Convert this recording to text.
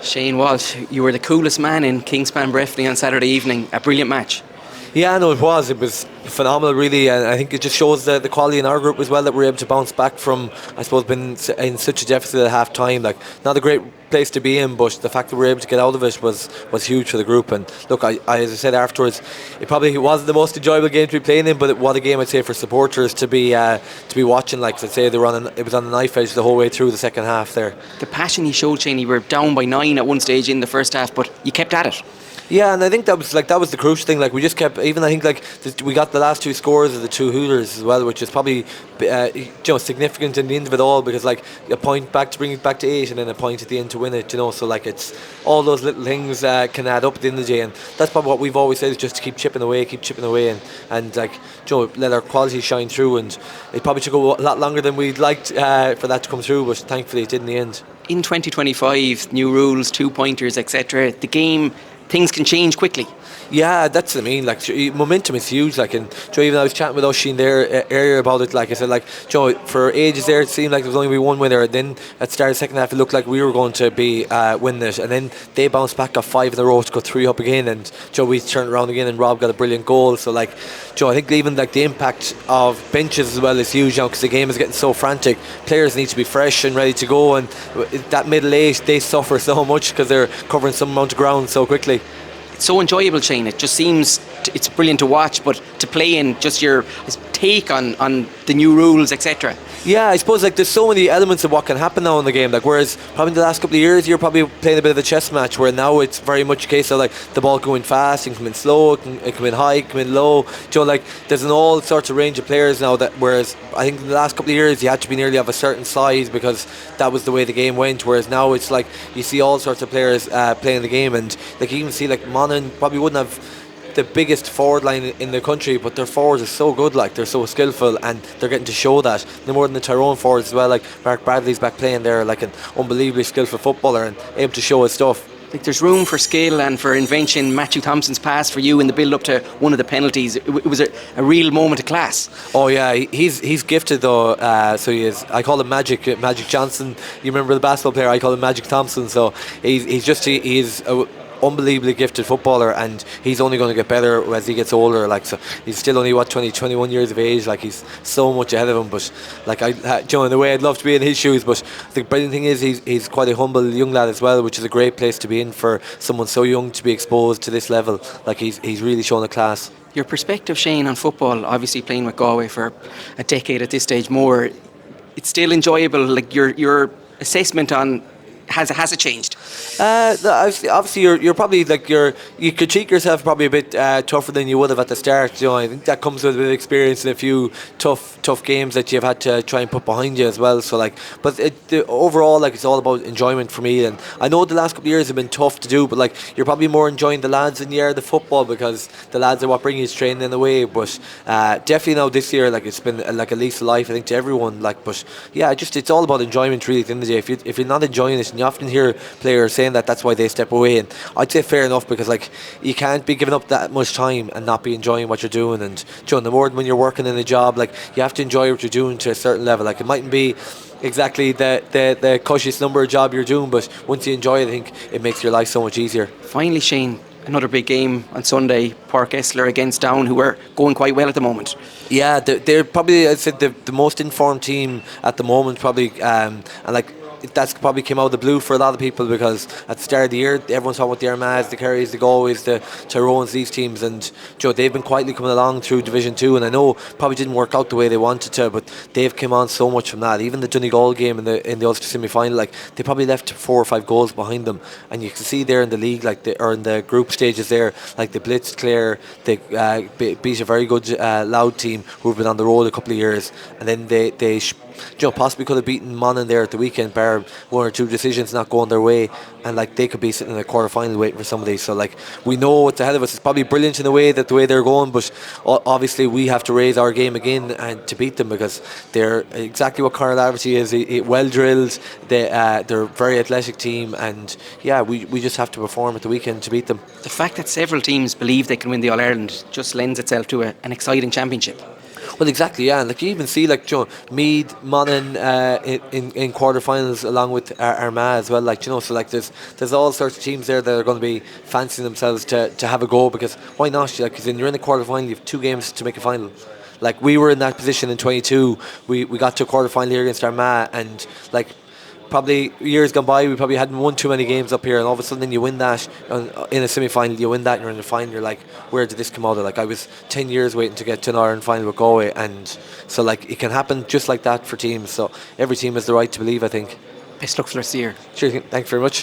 Shane Walsh, you were the coolest man in Kingspan Breffni on Saturday evening. A brilliant match. Yeah, no, it was. It was phenomenal, really, and I think it just shows the quality in our group as well that we're able to bounce back from, I suppose, being in such a deficit at half time. Like, not a great place to be in, but the fact that we were able to get out of it was huge for the group. And look, I as I said afterwards, it probably wasn't the most enjoyable game to be playing in, but what a game I'd say for supporters to be watching. Like I'd say, it was on the knife edge the whole way through the second half there. The passion you showed, Shane, you were down by 9 at one stage in the first half, but you kept at it. Yeah, and I think that was the crucial thing. Like, we just kept, even I think, like, we got the last two scores of the two Hooters as well, which is probably significant in the end of it all, because like a point back to bring it back to 8 and then a point at the end to win it, so like it's all those little things can add up at the end of the day, and that's probably what we've always said, is just to keep chipping away and like let our quality shine through. And it probably took a lot longer than we'd liked for that to come through, but thankfully it did in the end. In 2025, new rules, 2-pointers, etc., the game, things can change quickly. Yeah, that's what I mean. Like, momentum is huge. Like, and even I was chatting with Oisin there earlier about it. Like I said, like, for ages there, it seemed like there was only be one winner. And then at the start of the second half, it looked like we were going to be winning it. And then they bounced back, got 5 in a row to go 3 up again. And we turned around again, and Rob got a brilliant goal. So like, I think even like the impact of benches as well is huge now, because the game is getting so frantic. Players need to be fresh and ready to go. And that middle 8, they suffer so much because they're covering some amount of ground so quickly. It's so enjoyable, Shane. It just seems it's brilliant to watch, but to play in, just your take on the new rules, etc. Yeah, I suppose like there's so many elements of what can happen now in the game. Like, whereas probably in the last couple of years you're probably playing a bit of a chess match, where now it's very much a case of like the ball going fast, and come in slow, it can come in high, come in low. Like, there's an all sorts of range of players now, that whereas I think in the last couple of years you had to be nearly of a certain size because that was the way the game went. Whereas now it's like you see all sorts of players playing the game, and like you even see like Monaghan probably wouldn't have the biggest forward line in the country, but their forwards are so good. Like, they're so skillful, and they're getting to show that no more than the Tyrone forwards as well. Like, Mark Bradley's back playing there, like an unbelievably skillful footballer and able to show his stuff. Like, there's room for skill and for invention. Matthew Thompson's pass for you in the build up to one of the penalties, it was a real moment of class. Oh yeah, he's gifted though. So he is. I call him Magic Johnson. You remember the basketball player? I call him Magic Thompson. So he's a unbelievably gifted footballer, and he's only going to get better as he gets older. Like, so he's still only 21 years of age. Like, he's so much ahead of him. But like, in a way I'd love to be in his shoes, but the brilliant thing is he's quite a humble young lad as well, which is a great place to be in for someone so young to be exposed to this level. Like, he's really shown a class. Your perspective, Shane, on football, obviously playing with Galway for a decade at this stage more, it's still enjoyable. Like, your assessment on has it changed? Obviously you're probably like you critique yourself probably a bit tougher than you would have at the start. I think that comes with a bit of experience and a few tough games that you've had to try and put behind you as well. So like, but overall, like, it's all about enjoyment for me. And I know the last couple of years have been tough to do, but like, you're probably more enjoying the lads than you are the football, because the lads are what bring you training in a way. But definitely now this year, like, it's been like a lease of life, I think, to everyone. Like, but yeah, it's all about enjoyment really at the end of the day. If you're not enjoying it, and you often hear players saying that's why they step away, and I'd say fair enough, because like, you can't be giving up that much time and not be enjoying what you're doing. And the more when you're working in a job, like, you have to enjoy what you're doing to a certain level. Like, it mightn't be exactly the cushiest number of job you're doing, but once you enjoy it, I think it makes your life so much easier. Finally, Shane, another big game on Sunday, Park Esler against Down, who are going quite well at the moment. Yeah, they're probably, I'd say, the most informed team at the moment, probably, and like, that's probably came out of the blue for a lot of people, because at the start of the year everyone's talking about the Armads, the Kerrys, the Galways, the Tyrones, these teams, and they've been quietly coming along through Division 2, and I know probably didn't work out the way they wanted to, but they've come on so much from that. Even the Donegal game in the Ulster semi-final, like, they probably left 4 or 5 goals behind them, and you can see there in the league, like, or in the group stages there, like, they blitzed Clare, they beat a very good Loud team who've been on the road a couple of years, and then they possibly could have beaten Monaghan there at the weekend, bar 1 or 2 decisions not going their way, and like, they could be sitting in a quarter final waiting for somebody. So like, we know what's ahead of us. It's probably brilliant in the way they're going, but obviously we have to raise our game again and to beat them, because they're exactly what Conor Laverty is, well drilled. They're a very athletic team, and yeah, we just have to perform at the weekend to beat them. The fact that several teams believe they can win the All-Ireland just lends itself to an exciting championship. Well, exactly, yeah. And like you even see, like Mead, Monaghan in quarterfinals along with Armagh as well. Like so like there's all sorts of teams there that are going to be fancying themselves to have a go, because why not? Like, because you're in the quarterfinal, you have 2 games to make a final. Like we were in that position in 22. We got to a quarterfinal here against Armagh, and like probably years gone by, we probably hadn't won too many games up here, and all of a sudden you win that in a semi-final, you win that, and you're in the final. You're like, where did this come out of? Like I was 10 years waiting to get to an Ireland final with Galway, and so like it can happen just like that for teams. So every team has the right to believe, I think. Best luck for the rest of the year. Sure, thanks very much.